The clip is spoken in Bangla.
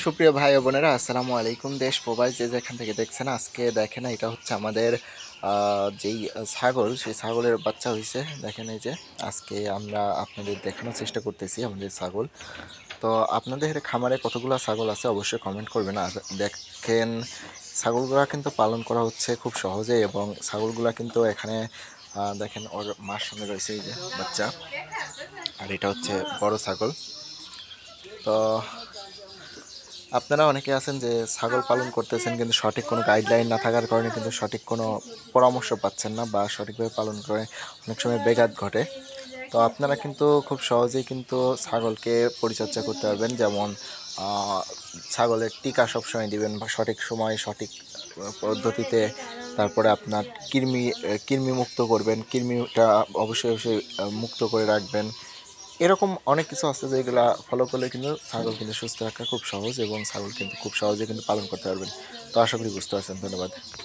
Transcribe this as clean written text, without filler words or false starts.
সুপ্রিয় ভাই ও বোনেরা, আসসালামু আলাইকুম। দেশ প্রবাস যে যেখান থেকে দেখছেন, আজকে দেখেন এটা হচ্ছে আমাদের যেই ছাগল, সেই ছাগলের বাচ্চা হয়েছে। দেখেন এই যে আজকে আমরা আপনাদের দেখানোর চেষ্টা করতেছি আমাদের ছাগল। তো আপনাদের খামারে কতগুলো ছাগল আছে অবশ্যই কমেন্ট করবেন। আর দেখেন ছাগলগুলা কিন্তু পালন করা হচ্ছে খুব সহজে, এবং ছাগলগুলা কিন্তু এখানে দেখেন ওর মার সঙ্গে রয়েছে এই যে বাচ্চা। আর এটা হচ্ছে বড় ছাগল। তো আপনারা অনেকে আছেন যে ছাগল পালন করতেছেন, কিন্তু সঠিক কোনো গাইডলাইন না থাকার কারণে কিন্তু সঠিক কোনো পরামর্শ পাচ্ছেন না, বা সঠিকভাবে পালন করে অনেক সময় ব্যাঘাত ঘটে। তো আপনারা কিন্তু খুব সহজেই কিন্তু ছাগলকে পরিচর্যা করতে পারবেন। যেমন ছাগলের টিকা সবসময় দিবেন, বা সঠিক সময় সঠিক পদ্ধতিতে। তারপরে আপনার কৃমি মুক্ত করবেন, কৃমিটা অবশ্যই অবশ্যই মুক্ত করে রাখবেন। এরকম অনেক কিছু আছে যেগুলা ফলো করলে কিন্তু ছাগল কিন্তু সুস্থ রাখা খুব সহজ, এবং ছাগল কিন্তু খুব সহজে কিন্তু পালন করতে পারবেন। তো আশা করি বুঝতে পারছেন। ধন্যবাদ।